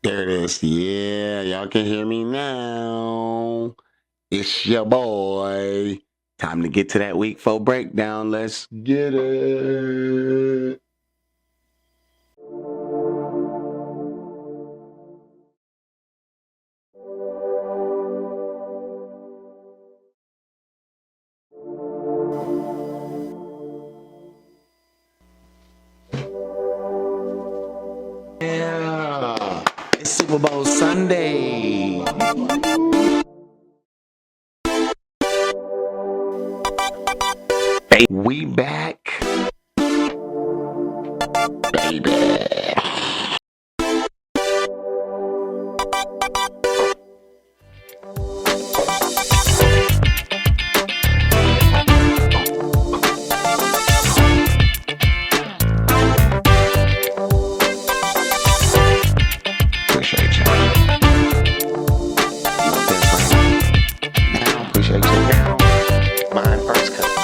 There it is. Yeah, y'all can hear me now. It's your boy. Time to get to that week 4 breakdown. Let's get it. Yeah, it's Super Bowl Sunday. We back, baby. Appreciate you. Now, appreciate you now. Mine first, cause I won.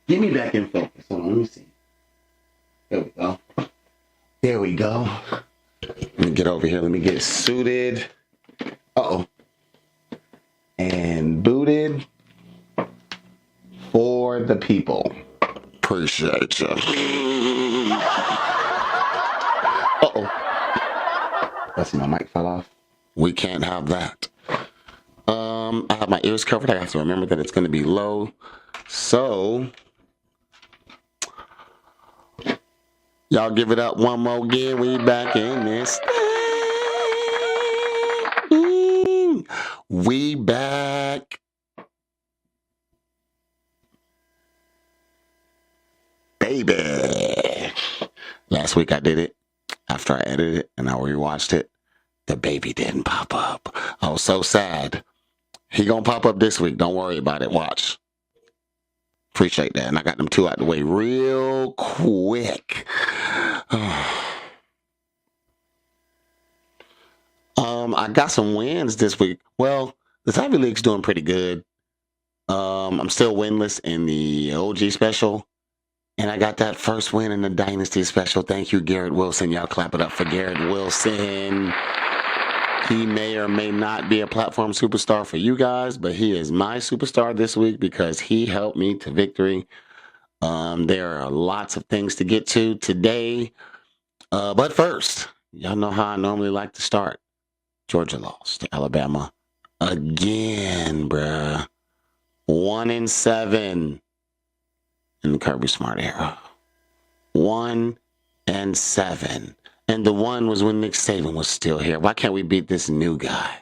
Get me back in focus. Hold on, let me see. There we go. There we go. Let me get over here. Let me get suited. Uh-oh. And booted for the people. Appreciate you. Uh-oh. Let's see, my mic fell off. We can't have that. I have my ears covered. I have to remember that it's going to be low. So, y'all give it up one more again. We back in this thing. We back. Baby. Last week I did it. After I edited it and I rewatched it, the baby didn't pop up. I was so sad. He gonna pop up this week. Don't worry about it. Watch. Appreciate that. And I got them two out the way real quick. I got some wins this week. Well, the Ivy League's doing pretty good. I'm still winless in the OG special. And I got that first win in the Dynasty special. Thank you, Garrett Wilson. Y'all clap it up for Garrett Wilson. He may or may not be a platform superstar for you guys, but he is my superstar this week because he helped me to victory. There are lots of things to get to today. But first, y'all know how I normally like to start. Georgia lost to Alabama again, bruh. 1-7 in the Kirby Smart era. 1-7. And the one was when Nick Saban was still here. Why can't we beat this new guy?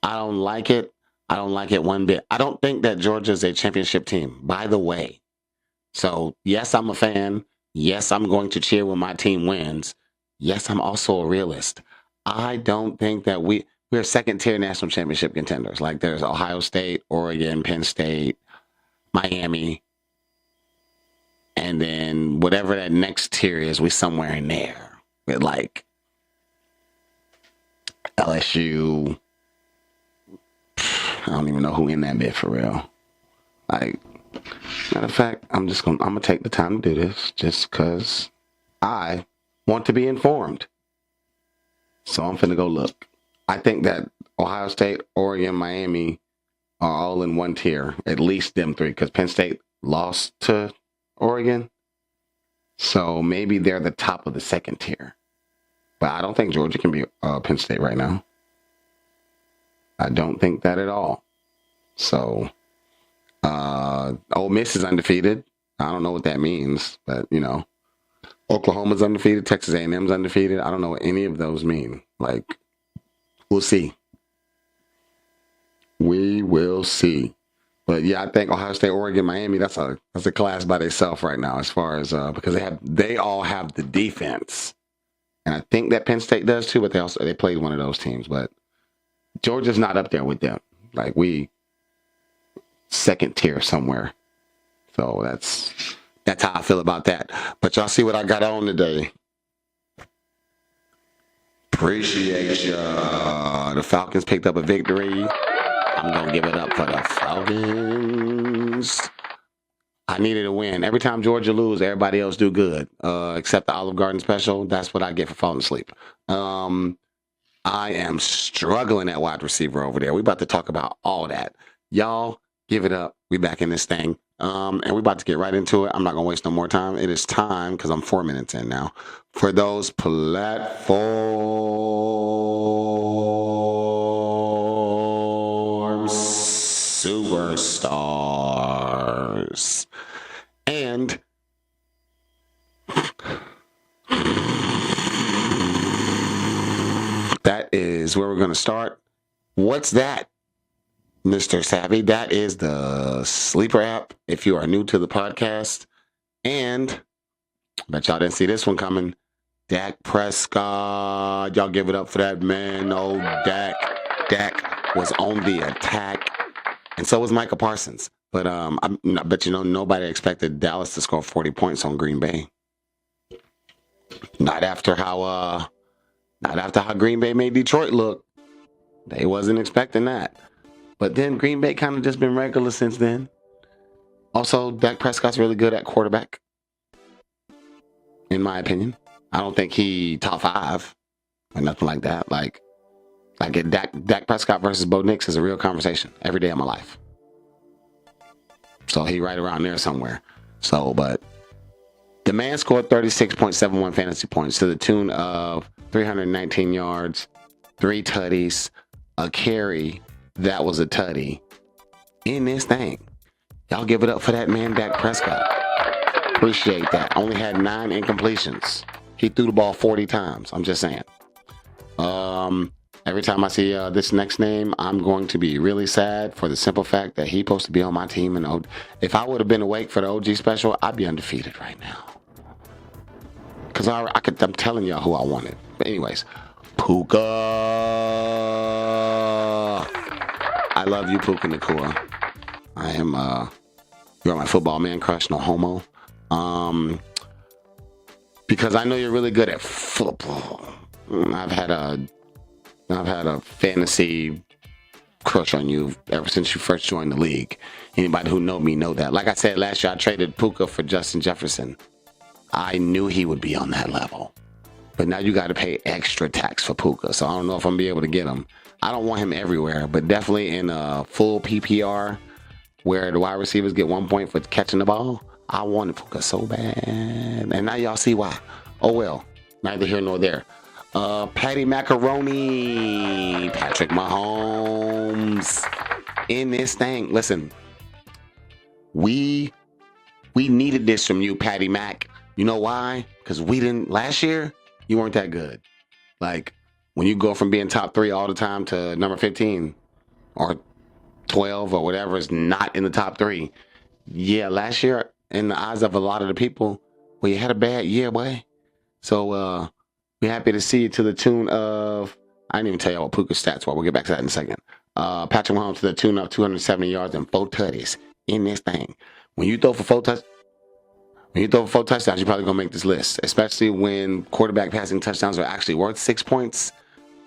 I don't like it. I don't like it one bit. I don't think that Georgia's a championship team, by the way. So, yes, I'm a fan. Yes, I'm going to cheer when my team wins. Yes, I'm also a realist. I don't think that we're second-tier national championship contenders. Like there's Ohio State, Oregon, Penn State, Miami, and then whatever that next tier is, we somewhere in there with like LSU. I don't even know who in that bit for real. Like, matter of fact, I'm gonna take the time to do this just because I want to be informed. So I'm finna go look. I think that Ohio State, Oregon, Miami are all in one tier. At least them three, because Penn State lost to Oregon. So maybe they're the top of the second tier. But I don't think Georgia can be Penn State right now. I don't think that at all. So, Ole Miss is undefeated. I don't know what that means, but, you know. Oklahoma's undefeated. Texas A&M's undefeated. I don't know what any of those mean. Like, we'll see. We will see. But yeah, I think Ohio State, Oregon, Miami, that's a class by themselves right now as far as because they all have the defense. And I think that Penn State does too, but they played one of those teams. But Georgia's not up there with them. Like we second tier somewhere. So that's how I feel about that. But y'all see what I got on today. Appreciate ya. The Falcons picked up a victory. I'm going to give it up for the Falcons. I needed a win. Every time Georgia lose, everybody else do good. Except the Olive Garden special. That's what I get for falling asleep. I am struggling at wide receiver over there. We about to talk about all that. Y'all, give it up. We back in this thing. And we about to get right into it. I'm not going to waste no more time. It is time, because I'm 4 minutes in now, for those platform superstars. And that is where we're going to start. What's that, Mr. Savvy? That is the Sleeper app if you are new to the podcast. And I bet y'all didn't see this one coming. Dak Prescott. Y'all give it up for that man. Oh, Dak. Dak was on the attack. And so was Micah Parsons. But I bet nobody expected Dallas to score 40 points on Green Bay. Not after how Green Bay made Detroit look. They wasn't expecting that. But then Green Bay kind of just been regular since then. Also, Dak Prescott's really good at quarterback, in my opinion. I don't think he top 5 or nothing like that. Like Dak Prescott versus Bo Nix is a real conversation every day of my life. So he right around there somewhere. So, but the man scored 36.71 fantasy points to the tune of 319 yards, 3 tutties, a carry that was a tutty in this thing. Y'all give it up for that man, Dak Prescott. Appreciate that. Only had 9 incompletions. He threw the ball 40 times. I'm just saying. Every time I see this next name, I'm going to be really sad for the simple fact that he's supposed to be on my team. And if I would have been awake for the OG special, I'd be undefeated right now. Because I'm telling y'all who I wanted. But anyways, Puka. I love you, Puka Nacua. I am, you're my football man crush, no homo. Because I know you're really good at football. I've had a fantasy crush on you ever since you first joined the league. Anybody who know me know that. Like I said last year, I traded Puka for Justin Jefferson. I knew he would be on that level. But now you got to pay extra tax for Puka, so I don't know if I'm going to be able to get him. I don't want him everywhere, but definitely in a full PPR where the wide receivers get 1 point for catching the ball. I wanted Puka so bad. And now y'all see why. Oh well, neither here nor there. Patty Macaroni, Patrick Mahomes in this thing. Listen, we needed this from you, Patty Mac. You know why? Because we didn't last year. You weren't that good. Like when you go from being top 3 all the time to number 15 or 12 or whatever is not in the top 3. Yeah, last year in the eyes of a lot of the people, well, you had a bad year, boy. So we're happy to see you to the tune of, I didn't even tell you what Puka's stats were. We'll get back to that in a second. Patrick Mahomes to the tune of 270 yards and 4 tutties in this thing. When you throw for 4 touchdowns, you're probably going to make this list, especially when quarterback passing touchdowns are actually worth 6 points,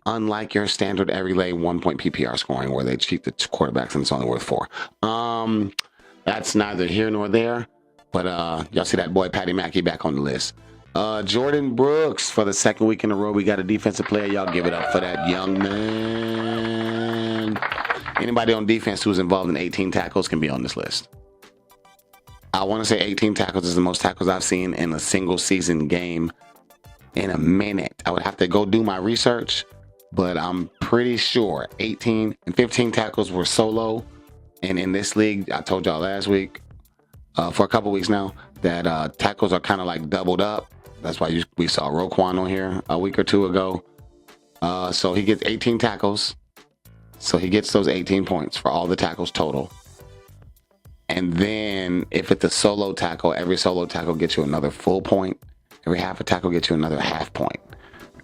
unlike your standard everyday 1 point PPR scoring where they cheat the quarterbacks and it's only worth 4. That's neither here nor there, but y'all see that boy Patty Mackey back on the list. Jordan Brooks, for the second week in a row, we got a defensive player. Y'all give it up for that young man. Anybody on defense who's involved in 18 tackles can be on this list. I want to say 18 tackles is the most tackles I've seen in a single season game in a minute. I would have to go do my research, but I'm pretty sure 18 and 15 tackles were solo. And in this league, I told y'all last week, for a couple weeks now, that tackles are kind of like doubled up. That's why we saw Roquan on here a week or two ago. So he gets 18 tackles. So he gets those 18 points for all the tackles total. And then if it's a solo tackle, every solo tackle gets you another full point. Every half a tackle gets you another half point.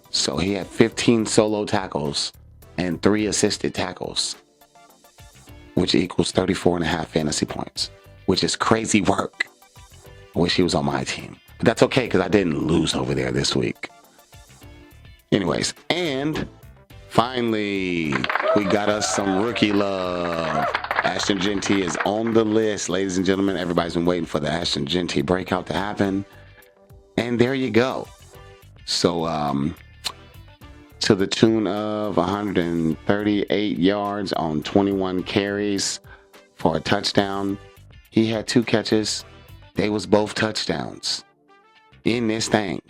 So he had 15 solo tackles and 3 assisted tackles, which equals 34.5 fantasy points. which is crazy work. I wish he was on my team. But that's okay because I didn't lose over there this week. Anyways, and finally, we got us some rookie love. Ashton Jeanty is on the list, ladies and gentlemen. Everybody's been waiting for the Ashton Jeanty breakout to happen. And there you go. So, to the tune of 138 yards on 21 carries for a touchdown. He had 2 catches. They was both touchdowns in this thing.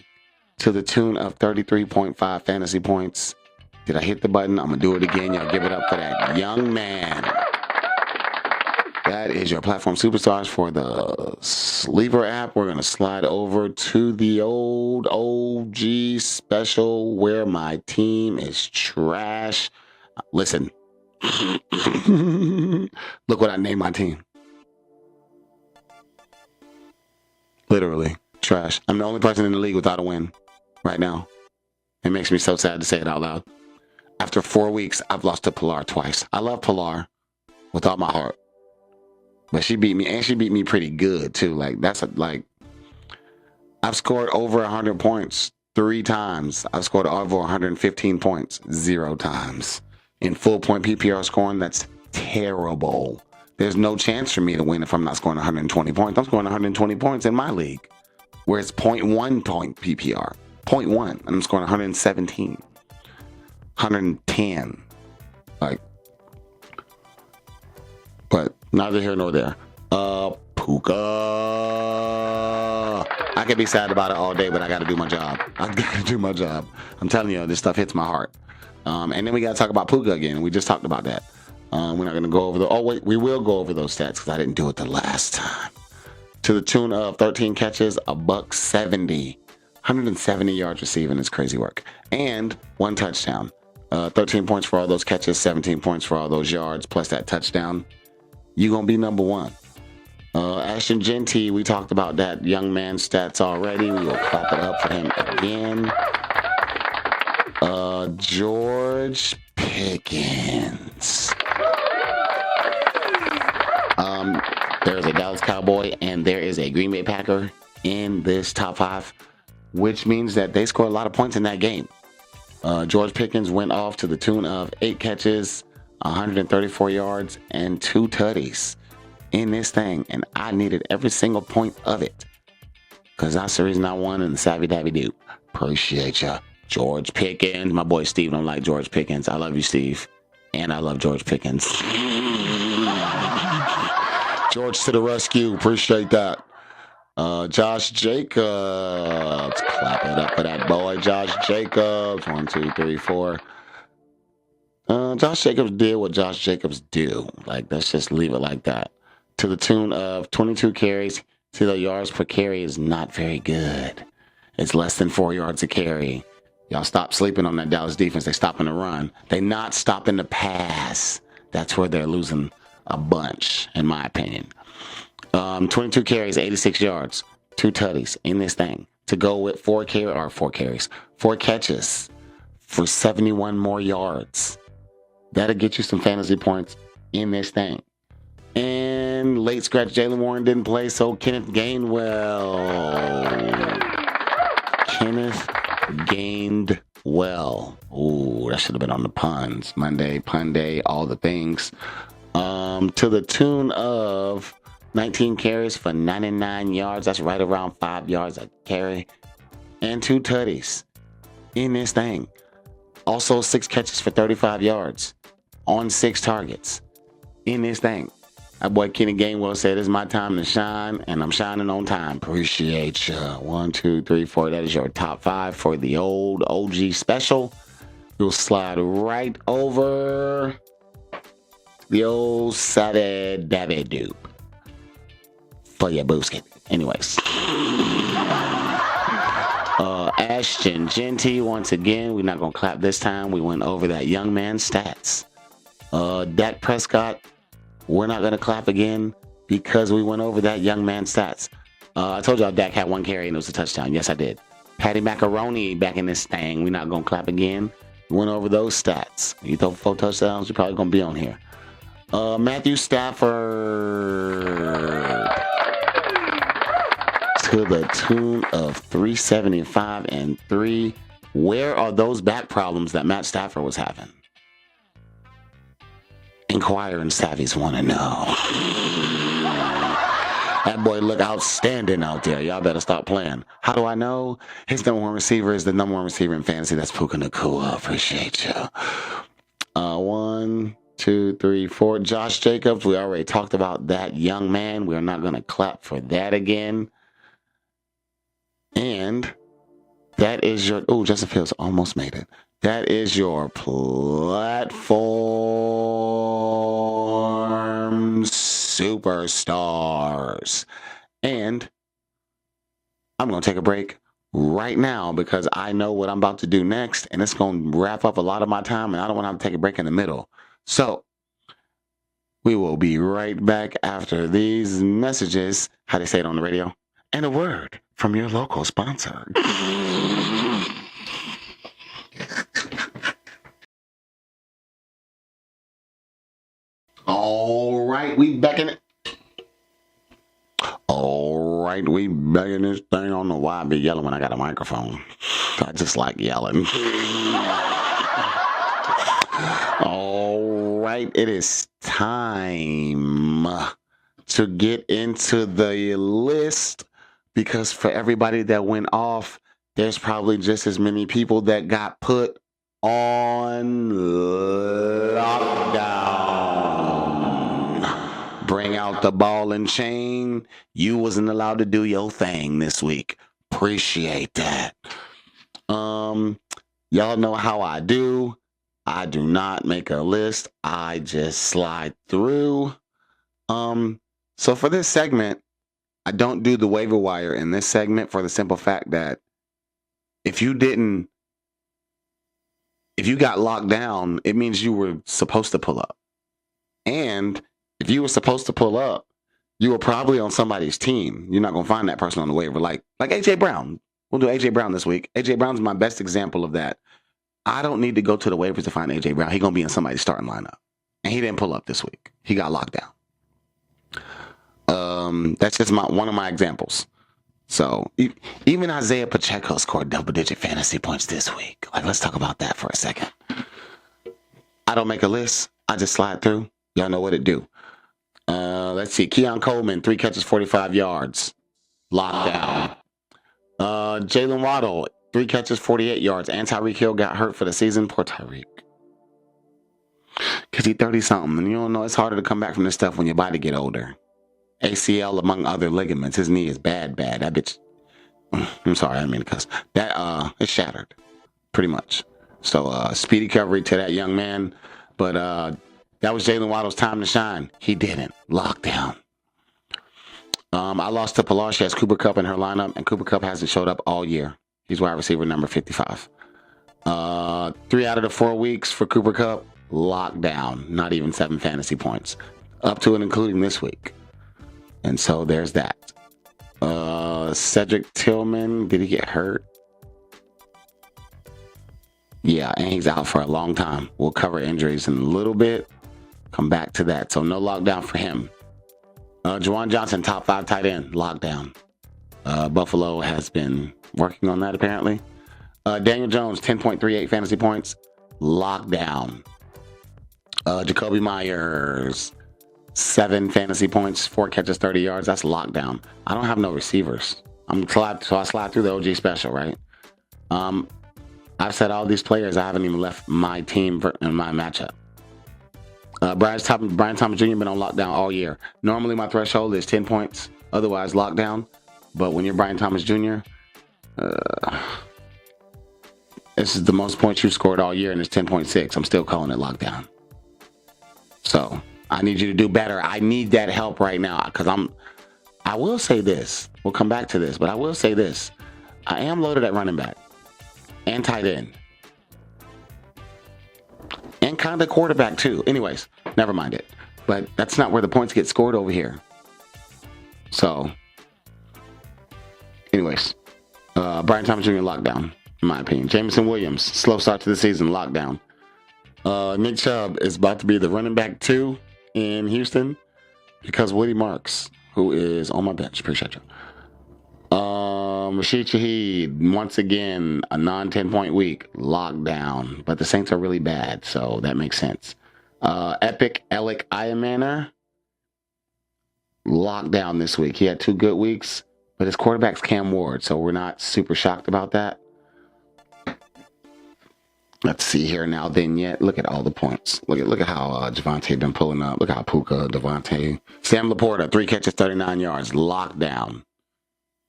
To the tune of 33.5 fantasy points. Did I hit the button? I'm going to do it again. Y'all give it up for that young man. That is your platform superstars for the Sleeper app. We're going to slide over to the old OG special where my team is trash. Listen. Look what I named my team. Literally. Trash. I'm the only person in the league without a win right now. It makes me so sad to say it out loud. After 4 weeks, I've lost to Pilar twice. I love Pilar with all my heart. But she beat me, and she beat me pretty good, too. Like, I've scored over 100 points 3 times. I've scored over 115 points 0 times. In full point PPR scoring, that's terrible. There's no chance for me to win if I'm not scoring 120 points. I'm scoring 120 points in my league, where it's 0.1 point PPR. 0.1. And I'm scoring 117. 110. Like, but neither here nor there. Puka. I can be sad about it all day, but I got to do my job. I got to do my job. I'm telling you, this stuff hits my heart. And then we got to talk about Puka again. We just talked about that. We're not going to go over we will go over those stats because I didn't do it the last time. To the tune of 13 catches, $170, 170 yards receiving is crazy work, and 1 touchdown. 13 points for all those catches, 17 points for all those yards, plus that touchdown. You're going to be number 1. Ashton Jeanty, we talked about that young man stats already. We will clap it up for him again. George Pickens. There's a Dallas Cowboy and there is a Green Bay Packer in this top 5, which means that they scored a lot of points in that game. George Pickens went off to the tune of 8 catches, 134 yards, and 2 tutties in this thing. And I needed every single point of it because that's the reason I won in the Savvy Davy Doo. Appreciate ya. George Pickens. My boy Steve don't like George Pickens. I love you, Steve. And I love George Pickens. George to the rescue. Appreciate that. Josh Jacobs. Clap it up for that boy, Josh Jacobs. 1, 2, 3, 4. Josh Jacobs did what Josh Jacobs do. Like, let's just leave it like that. To the tune of 22 carries. See, the yards per carry is not very good. It's less than 4 yards a carry. Y'all stop sleeping on that Dallas defense. They stopping the run. They not stopping the pass. That's where they're losing a bunch, in my opinion. 22 carries, 86 yards, 2 tutties in this thing. To go with 4 catches for 71 more yards. That'll get you some fantasy points in this thing. And late scratch Jaylen Warren didn't play, so Kenneth Gainwell. Ooh, that should have been on the puns. Monday, pun day, all the things. To the tune of 19 carries for 99 yards. That's right around 5 yards a carry. And 2 tutties in this thing. Also 6 catches for 35 yards on 6 targets in this thing. That boy Kenny Gainwell said, it's my time to shine, and I'm shining on time. Appreciate ya. 1, 2, 3, 4. That is your top 5 for the old OG special. You'll slide right over the old Savvy Davy Doo for your boosket. Anyways. Ashton Jeanty, once again, we're not going to clap this time. We went over that young man's stats. Dak Prescott, we're not going to clap again because we went over that young man's stats. I told y'all Dak had 1 carry and it was a touchdown. Yes, I did. Patty Macaroni back in this thing. We're not going to clap again. We went over those stats. You throw 4 touchdowns, you're probably going to be on here. Matthew Stafford. to the tune of 375 and 3. Where are those back problems that Matt Stafford was having? Inquiring Savvies want to know. That boy look outstanding out there. Y'all better stop playing. How do I know? His number one receiver is the number one receiver in fantasy. That's Puka Nacua. Appreciate you. 1, 2, 3, 4. Josh Jacobs. We already talked about that young man. We're not going to clap for that again. And that is your... Oh, Justin Fields almost made it. That is your platform superstars. And I'm going to take a break right now because I know what I'm about to do next, and it's going to wrap up a lot of my time, and I don't want to have to take a break in the middle. So we will be right back after these messages, how they say it on the radio, and a word from your local sponsor. All right, we back in it. All right, we back in this thing. I don't know why I be yelling when I got a microphone. I just like yelling. All right, it is time to get into the list because for everybody that went off, there's probably just as many people that got put on lockdown. Bring out the ball and chain. You wasn't allowed to do your thing this week. Appreciate that. Y'all know how I do. I do not make a list. I just slide through. So for this segment, I don't do the waiver wire in this segment for the simple fact that if you got locked down, it means you were supposed to pull up. And if you were supposed to pull up, you were probably on somebody's team. You're not going to find that person on the waiver. Like A.J. Brown. We'll do A.J. Brown this week. A.J. Brown's my best example of that. I don't need to go to the waivers to find A.J. Brown. He's going to be in somebody's starting lineup. And he didn't pull up this week. He got locked down. That's just one of my examples. So even Isaiah Pacheco scored double-digit fantasy points this week. Like, let's talk about that for a second. I don't make a list. I just slide through. Y'all know what it do. Let's see. Keon Coleman, 3 catches, 45 yards. Locked down. Jalen Waddle, 3 catches, 48 yards. And Tyreek Hill got hurt for the season. Poor Tyreek. Because he's 30-something. And you don't know, it's harder to come back from this stuff when your body get older. ACL, among other ligaments. His knee is bad. That bitch. I'm sorry, I didn't mean to cuss. That, it's shattered. Pretty much. So, speedy recovery to that young man. But, that was Jalen Waddle's time to shine. He didn't. Lockdown. I lost to Pilar. She has Cooper Kupp in her lineup, and Cooper Kupp hasn't showed up all year. He's wide receiver number 55. 3 out of the 4 weeks for Cooper Kupp, lockdown. Not even 7 fantasy points. Up to and including this week. And so there's that. Cedric Tillman, did he get hurt? Yeah, and he's out for a long time. We'll cover injuries in a little bit. Come back to that. So no lockdown for him. Juwan Johnson, top 5 tight end, lockdown. Buffalo has been working on that apparently. Daniel Jones, 10.38 fantasy points, lockdown. Jacoby Myers, 7 fantasy points, 4 catches, 30 yards. That's lockdown. I don't have no receivers. So I slide through the OG special, right? I've said all these players. I haven't even left my team in my matchup. Brian Thomas Jr. been on lockdown all year. Normally my threshold is 10 points, otherwise lockdown. But when you're Brian Thomas Jr., this is the most points you've scored all year, and it's 10.6. I'm still calling it lockdown. So I need you to do better. I need that help right now because I will say this. We'll come back to this, but I will say this. I am loaded at running back and tight end. And kind of quarterback too. Anyways, never mind it. But that's not where the points get scored over here. So, anyways, Brian Thomas Jr. lockdown, in my opinion. Jameson Williams, slow start to the season, lockdown. Nick Chubb is about to be the running back 2 in Houston because Woody Marks, who is on my bench, appreciate you. Rashid Shaheed, once again, a non-10 point week, lockdown. But the Saints are really bad, so that makes sense. Epic Alec Iamaner, lockdown this week. He had 2 good weeks, but his quarterback's Cam Ward, so we're not super shocked about that. Let's see here now. Then yet, look at all the points. Look at how Javonte been pulling up. Look how Puka, Devontae, Sam Laporta, 3 catches, 39 yards, lockdown.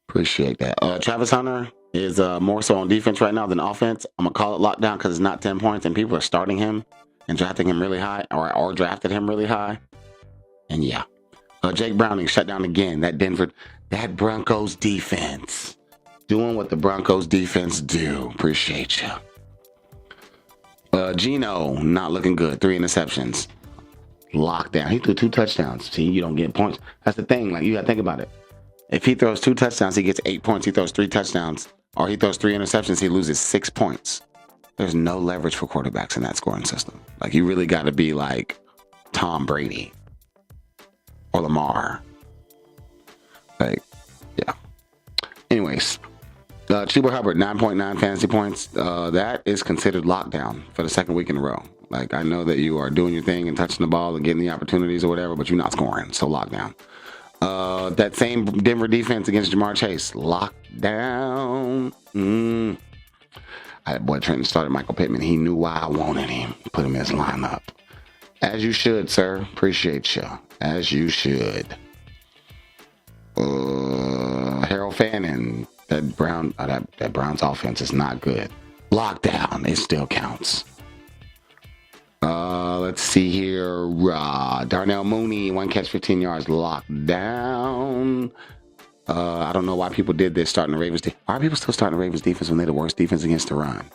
Appreciate that. Travis Hunter is more so on defense right now than offense. I'm gonna call it lockdown because it's not 10 points and people are starting him and drafting him really high, or drafted him really high. And yeah, Jake Browning shut down again. That Broncos defense doing what the Broncos defense do. Appreciate you. Geno, not looking good. 3 interceptions. Lockdown. He threw 2 touchdowns. See, you don't get points. That's the thing. Like, you got to think about it. If he throws 2 touchdowns, he gets 8 points. He throws 3 touchdowns, or he throws 3 interceptions, he loses 6 points. There's no leverage for quarterbacks in that scoring system. Like, you really got to be like Tom Brady or Lamar. Like, yeah. Anyways. Chuba Hubbard, 9.9 fantasy points. That is considered lockdown for the 2nd week in a row. Like, I know that you are doing your thing and touching the ball and getting the opportunities or whatever, but you're not scoring. So lockdown. That same Denver defense against Jamar Chase, lockdown. Boy, Trenton started Michael Pittman. He knew why I wanted him. Put him in his lineup. As you should, sir. Appreciate you. As you should. Harold Fannin. That Browns offense is not good. Lockdown. It still counts. Let's see here. Darnell Mooney, 1 catch, 15 yards. Lockdown. I don't know why people did this starting the Ravens. Why are people still starting the Ravens defense when they're the worst defense against the run?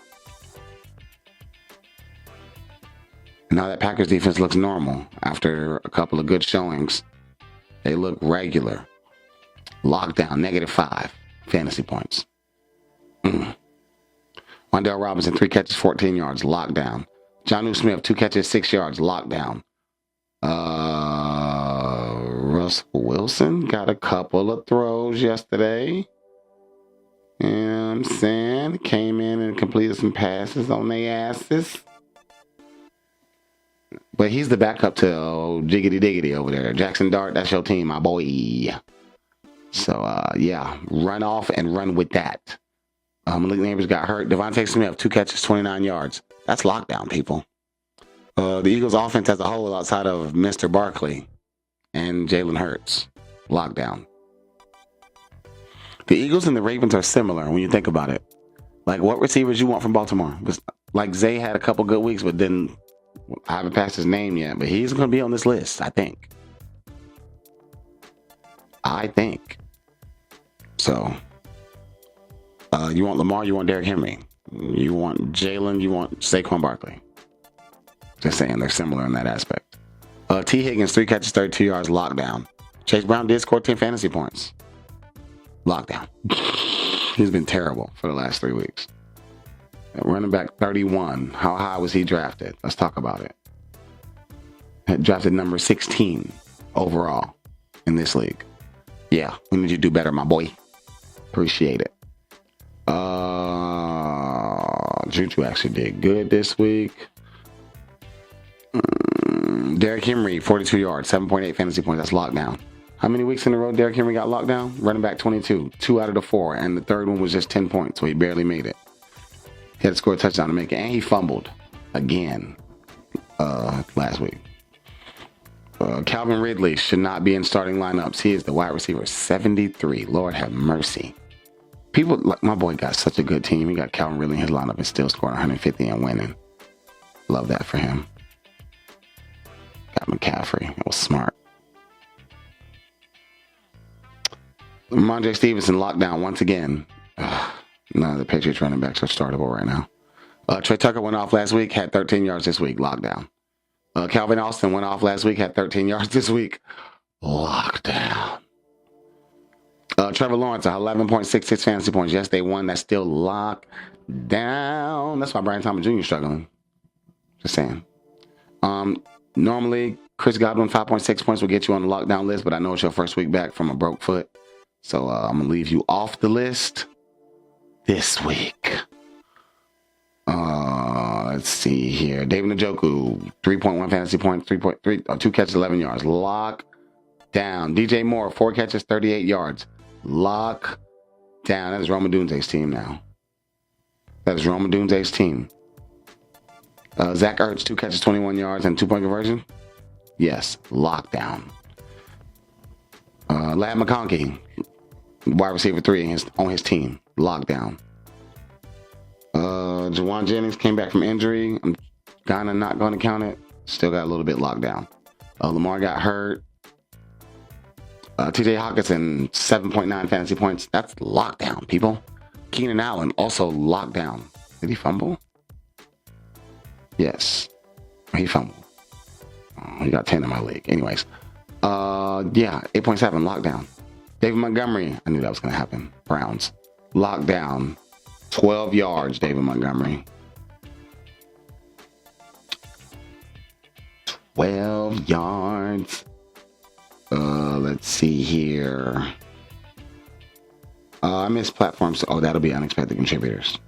Now that Packers defense looks normal after a couple of good showings. They look regular. Lockdown. -5 fantasy points. Wandale Robinson, 3 catches, 14 yards. Lockdown. Jonnu Smith, 2 catches, 6 yards. Lockdown. Russell Wilson got a couple of throws yesterday. You know what I'm saying? Came in and completed some passes on their asses. But he's the backup to Jiggity Diggity over there. Jackson Dart, that's your team, my boy. So, yeah, run off and run with that. Malik Neighbors got hurt. Devontae Smith, 2 catches, 29 yards. That's lockdown, people. The Eagles offense as a whole, outside of Mr. Barkley and Jalen Hurts, lockdown. The Eagles and the Ravens are similar when you think about it. Like, what receivers you want from Baltimore? Like, Zay had a couple good weeks, but then I haven't passed his name yet, but he's going to be on this list, I think. So, you want Lamar, you want Derrick Henry. You want Jalen, you want Saquon Barkley. Just saying, they're similar in that aspect. T. Higgins, 3 catches, 32 yards, lockdown. Chase Brown did score 10 fantasy points. Lockdown. He's been terrible for the last 3 weeks. Running back 31. How high was he drafted? Let's talk about it. Drafted number 16 overall in this league. Yeah, we need you to do better, my boy. Appreciate it. Juju actually did good this week. Derrick Henry, 42 yards, 7.8 fantasy points. That's lockdown. How many weeks in a row Derrick Henry got locked down? Running back 22. 2 out of the 4. And the third one was just 10 points, so he barely made it. He had to score a touchdown to make it. And he fumbled again last week. Calvin Ridley should not be in starting lineups. He is the wide receiver 73. Lord have mercy. People, like my boy got such a good team. He got Calvin Ridley in his lineup and still scoring 150 and winning. Love that for him. Got McCaffrey. It was smart. Ramondre Stevenson locked down once again. None of the Patriots running backs are startable right now. Trey Tucker went off last week, had 13 yards this week, lockdown. Calvin Austin went off last week, had 13 yards this week, lockdown. Trevor Lawrence, 11.66 fantasy points. Yes, they won. That's still locked down. That's why Brian Thomas Jr. is struggling. Just saying. Normally, Chris Godwin, 5.6 points will get you on the lockdown list, but I know it's your first week back from a broke foot. So I'm going to leave you off the list. this week. Let's see here. David Njoku, 3.1 fantasy points, 3.3, 2 catches, 11 yards. Lock down. DJ Moore, 4 catches, 38 yards. Lock down. That is Roma Dunze's team now. That is Roma Dunze's team. Zach Ertz, 2 catches, 21 yards, and 2-point conversion. Yes, lockdown. Ladd McConkey, wide receiver 3 on his team. Lockdown. Jawan Jennings came back from injury. I'm kind of not going to count it. Still got a little bit locked down. Lamar got hurt. TJ Hawkinson, 7.9 fantasy points. That's lockdown, people. Keenan Allen, also locked down. Did he fumble? Yes. He fumbled. He got 10 in my league. Anyways. 8.7 lockdown. David Montgomery. I knew that was going to happen. Browns. Lockdown. 12 yards, David Montgomery. 12 yards. Let's see here. I missed platforms. Oh, that'll be unexpected contributors,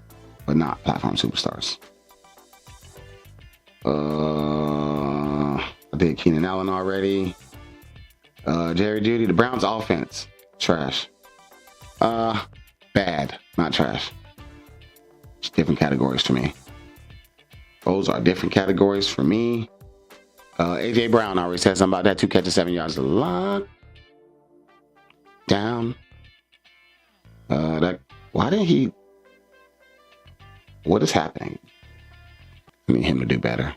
but not platform superstars. I did Keenan Allen already. Jerry Jeudy, the Browns offense, trash. Bad, not trash. It's different categories for me. Those are different categories for me. AJ Brown, I already said something about that. 2 catches, 7 yards. Lock down. Why did he? What is happening? I need him to do better.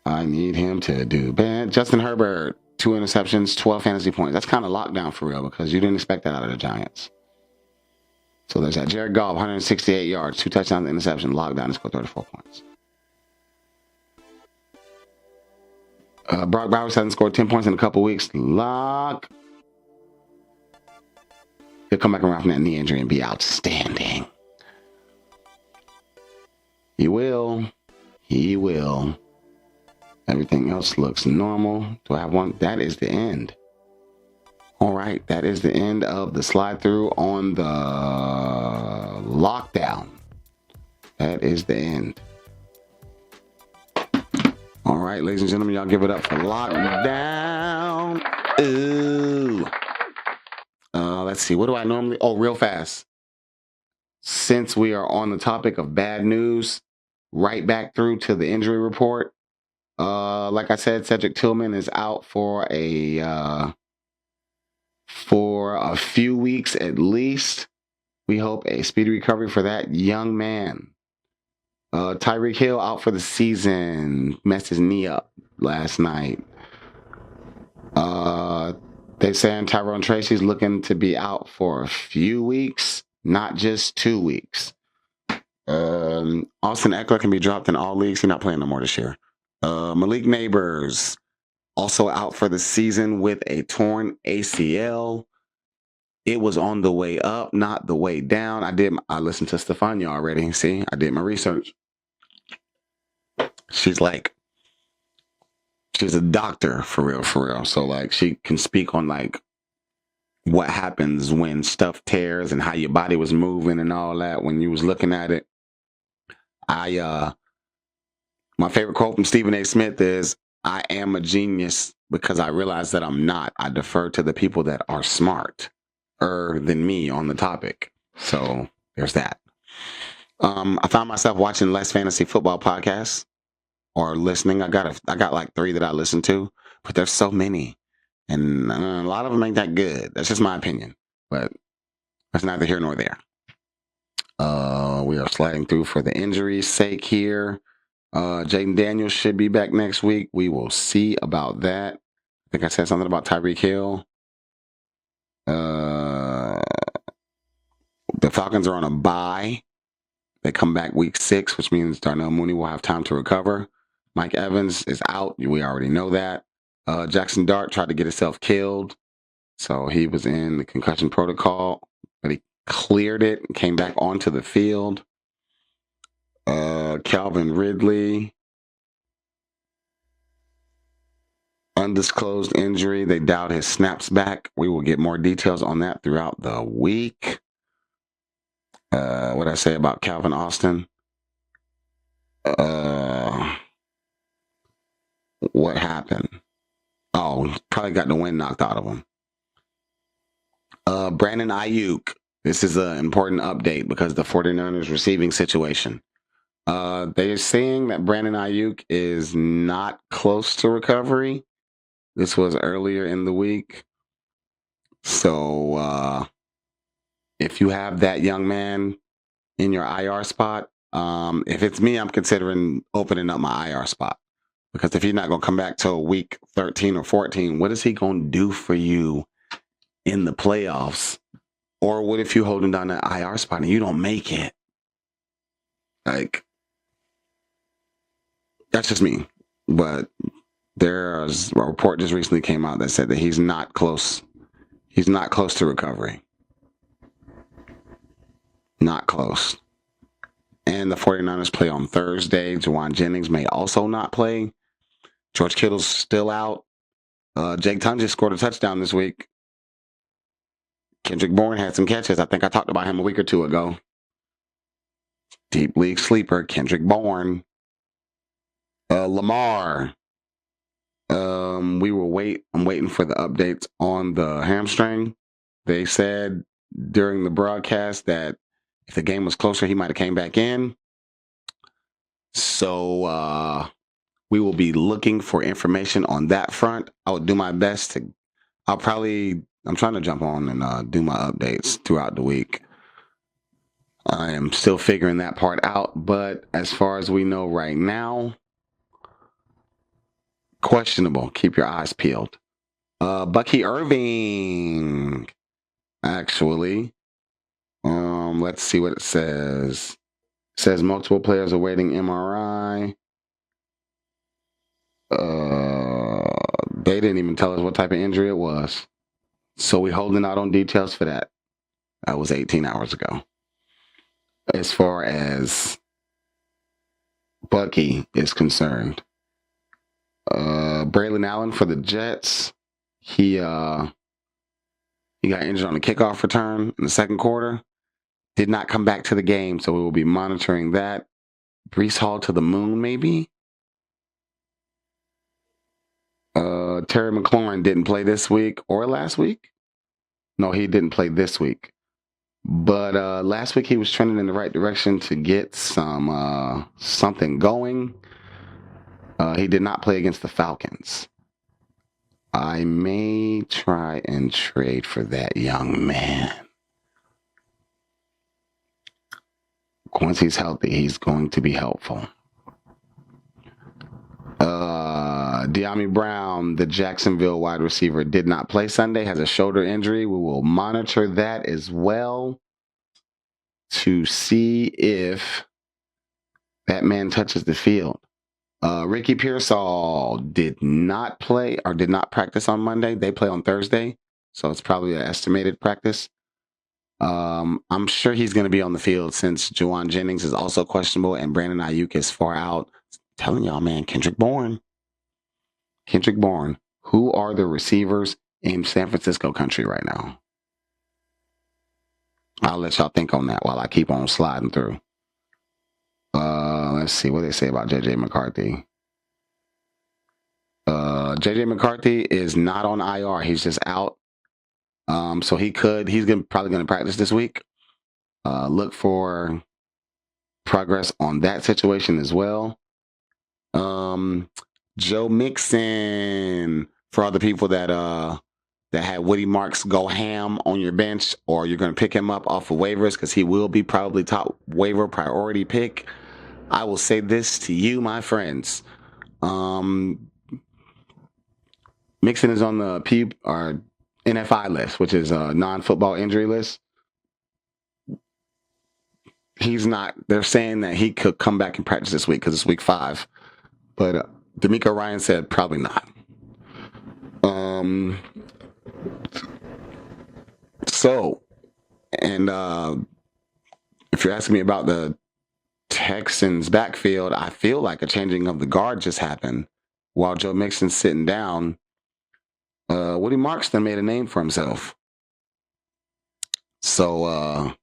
I need him to do bad. Justin Herbert, 2 interceptions, 12 fantasy points. That's kind of lockdown for real because you didn't expect that out of the Giants. So there's that. Jared Goff, 168 yards, 2 touchdowns, interception, lockdown, and scored 34 points. Brock Bowers hasn't scored 10 points in a couple weeks. Lock. He'll come back around from that knee injury and be outstanding. He will. He will. Everything else looks normal. Do I have one? That is the end. All right. That is the end of the slide through on the lockdown. That is the end. All right, ladies and gentlemen, y'all give it up for lockdown. Ooh. Let's see. What do I normally? Oh, real fast. Since we are on the topic of bad news, right back through to the injury report. Like I said, Cedric Tillman is out for a few weeks at least. We hope a speedy recovery for that young man. Tyreek Hill out for the season. Messed his knee up last night. They saying Tyrone Tracy's looking to be out for a few weeks, not just 2 weeks. Austin Eckler can be dropped in all leagues. He's not playing no more this year. Malik Neighbors also out for the season with a torn ACL. It was on the way up, not the way down. I listened to Stefania already. See, I did my research. She's a doctor for real. So like she can speak on like what happens when stuff tears and how your body was moving and all that when you was looking at it. My favorite quote from Stephen A. Smith is, "I am a genius because I realize that I'm not. I defer to the people that are smarter than me on the topic." So there's that. I found myself watching less fantasy football podcasts or listening. I got like 3 that I listen to, but there's so many, and a lot of them ain't that good. That's just my opinion, but that's neither here nor there. We are sliding through for the injury's sake here. Jaden Daniels should be back next week. We will see about that. I think I said something about Tyreek Hill. The Falcons are on a bye. They come back week 6, which means Darnell Mooney will have time to recover. Mike Evans is out. We already know that. Jackson Dart tried to get himself killed. So he was in the concussion protocol, but he cleared it and came back onto the field. Calvin Ridley. Undisclosed injury. They doubt his snaps back. We will get more details on that throughout the week. What I say about Calvin Austin? What happened? Oh, probably got the wind knocked out of him. Brandon Ayuk. This is an important update because the 49ers receiving situation. They're saying that Brandon Ayuk is not close to recovery. This was earlier in the week. So if you have that young man in your IR spot, if it's me, I'm considering opening up my IR spot. Because if he's not going to come back till week 13 or 14, what is he going to do for you in the playoffs? Or what if you hold him down that IR spot and you don't make it? Like, that's just me. But there's a report just recently came out that said that he's not close. He's not close to recovery. Not close. And the 49ers play on Thursday. Jauan Jennings may also not play. George Kittle's still out. Jake Tunges scored a touchdown this week. Kendrick Bourne had some catches. I think I talked about him a week or two ago. Deep league sleeper, Kendrick Bourne. Lamar. I'm waiting for the updates on the hamstring. They said during the broadcast that if the game was closer, he might have came back in. So we will be looking for information on that front. I will do my best to. I'm trying to jump on and do my updates throughout the week. I am still figuring that part out, but as far as we know right now, questionable. Keep your eyes peeled. Bucky Irving, actually. Let's see what it says. It says multiple players awaiting MRI. They didn't even tell us what type of injury it was. So we're holding out on details for that. That was 18 hours ago. As far as Bucky is concerned, Braylon Allen for the Jets, he got injured on the kickoff return in the second quarter. Did not come back to the game, so we will be monitoring that. Breece Hall to the moon, maybe. Terry McLaurin didn't play this week or last week. No, he didn't play this week. But last week he was trending in the right direction to get something going. He did not play against the Falcons. I may try and trade for that young man. Once he's healthy, he's going to be helpful. De'Ami Brown, the Jacksonville wide receiver, did not play Sunday, has a shoulder injury. We will monitor that as well to see if that man touches the field. Ricky Pearsall did not play or did not practice on Monday. They play on Thursday, so it's probably an estimated practice. I'm sure he's going to be on the field since Jauan Jennings is also questionable and Brandon Ayuk is far out. Telling y'all, man, Kendrick Bourne. Who are the receivers in San Francisco country right now? I'll let y'all think on that while I keep on sliding through. Let's see what they say about JJ McCarthy. JJ McCarthy is not on IR. He's just out. So he's probably going to practice this week. Look for progress on that situation as well. Joe Mixon, for all the people that had Woody Marks go ham on your bench, or you're going to pick him up off of waivers because he will be probably top waiver priority pick. I will say this to you, my friends. Mixon is on the NFI list, which is a non-football injury list. He's not. They're saying that he could come back and practice this week because it's week 5. But D'Amico Ryan said probably not. If you're asking me about the Texans backfield, I feel like a changing of the guard just happened. While Joe Mixon's sitting down, Woody Marks then made a name for himself. So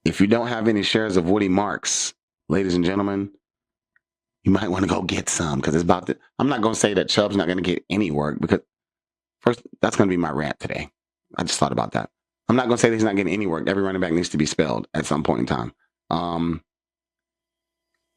if you don't have any shares of Woody Marks, ladies and gentlemen, you might want to go get some because it's about to. I'm not going to say that Chubb's not going to get any work because first, that's going to be my rant today. I just thought about that. I'm not going to say that he's not getting any work. Every running back needs to be spelled at some point in time.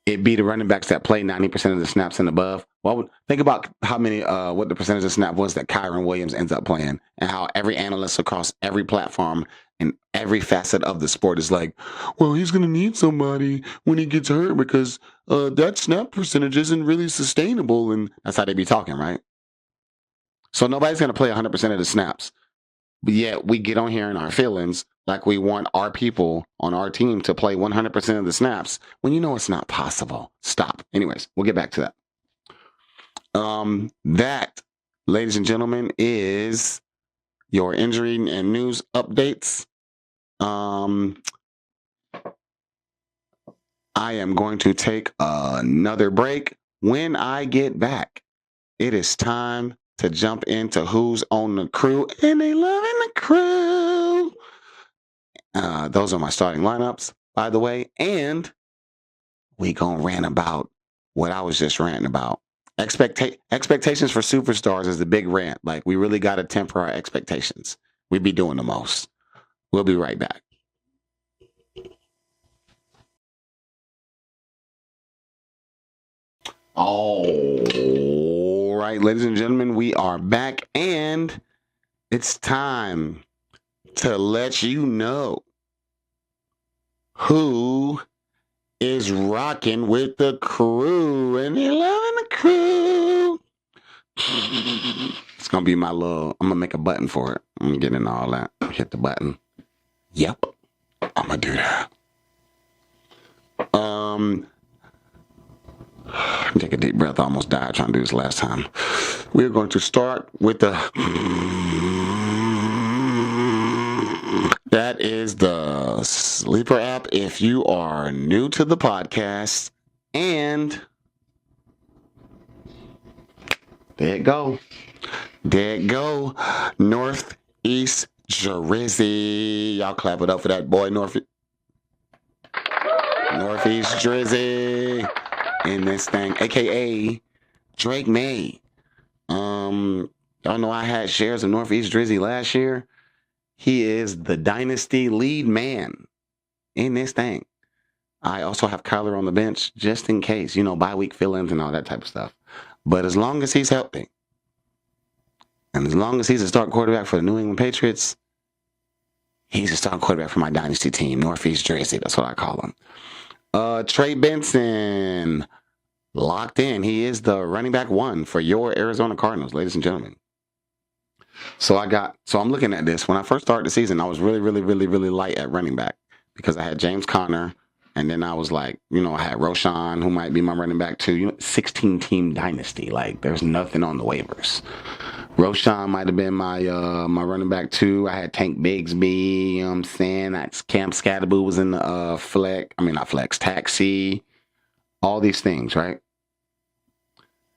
It'd be the running backs that play 90% of the snaps and above. Well, think about how many, what the percentage of snap was that Kyron Williams ends up playing, and how every analyst across every platform and every facet of the sport is like, well, he's going to need somebody when he gets hurt because that snap percentage isn't really sustainable. And that's how they be talking, right? So nobody's going to play 100% of the snaps. But yet we get on here in our feelings like we want our people on our team to play 100% of the snaps when you know it's not possible. Stop. Anyways, we'll get back to that. That, ladies and gentlemen, is your injury and news updates. I am going to take another break. When I get back, it is time to jump into who's on the crew, and they loving the crew. Those are my starting lineups, by the way, and we gonna rant about what I was just ranting about. Expectations for superstars is the big rant. Like, we really got to temper our expectations. We be doing the most. We'll be right back. All right, ladies and gentlemen, we are back, and it's time to let you know who is rocking with the crew, and they're loving the crew. It's gonna be my little. I'm gonna make a button for it. I'm gonna get into all that. Hit the button. Yep, I'm gonna do that. Take a deep breath. I almost died trying to do this last time. We're going to start with the. That is the Sleeper app if you are new to the podcast. And there it go. There it go. Northeast Drizzy. Y'all clap it up for that boy, Northeast Drizzy. In this thing, aka Drake May. Y'all know I had shares of Northeast Drizzy last year. He is the dynasty lead man in this thing. I also have Kyler on the bench just in case, bye week fill-ins and all that type of stuff. But as long as he's healthy, and as long as he's a start quarterback for the New England Patriots, he's a start quarterback for my dynasty team, Northeast Drizzy. That's what I call him. Trey Benson, locked in. He is the running back 1 for your Arizona Cardinals, ladies and gentlemen. So I'm looking at this. When I first started the season, I was really, really, really, really light at running back because I had James Conner, and then I was like, I had Roshan, who might be my running back too. 16-team dynasty. Like, there's nothing on the waivers. Roshan might have been my running back too. I had Tank Bigsby, you know what I'm saying? That's Cam Scatterboo was in the taxi. All these things, right?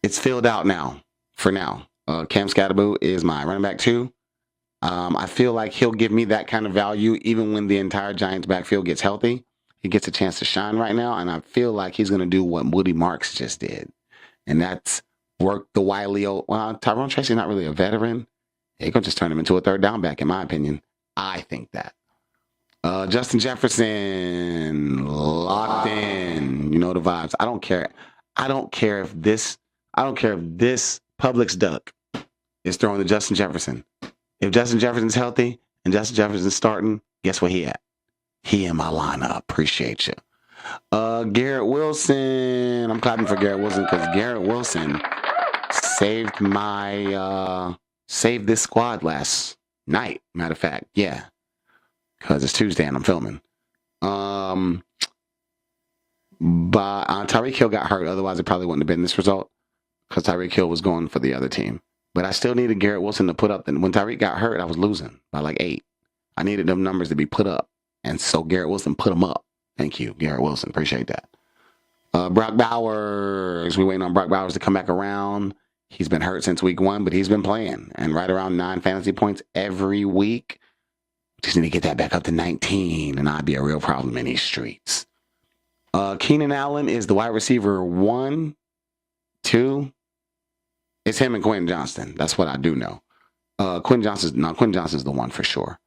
It's filled out now, for now. Cam Scatterboo is my running back 2. I feel like he'll give me that kind of value even when the entire Giants backfield gets healthy. He gets a chance to shine right now, and I feel like he's going to do what Woody Marks just did, and that's work the wily old. Well, Tyrone Tracy's not really a veteran. He's going to just turn him into a third down back, in my opinion. I think that. Justin Jefferson, locked in. You know the vibes. I don't care if this Publix duck is throwing to Justin Jefferson. If Justin Jefferson's healthy and Justin Jefferson's starting, guess where he at? He in my lineup. Appreciate you. Garrett Wilson. I'm clapping for Garrett Wilson because Garrett Wilson saved this squad last night. Matter of fact, yeah. Because it's Tuesday and I'm filming. But Tyreek Hill got hurt. Otherwise, it probably wouldn't have been this result because Tyreek Hill was going for the other team. But I still needed Garrett Wilson to put up. When Tyreek got hurt, I was losing by like 8. I needed them numbers to be put up. And so Garrett Wilson put them up. Thank you, Garrett Wilson. Appreciate that. Brock Bowers. We're waiting on Brock Bowers to come back around. He's been hurt since week 1, but he's been playing and right around 9 fantasy points every week. Just need to get that back up to 19, and I'd be a real problem in these streets. Keenan Allen is the wide receiver 1, 2. It's him and Quentin Johnston. That's what I do know. Quentin Johnston's the one for sure.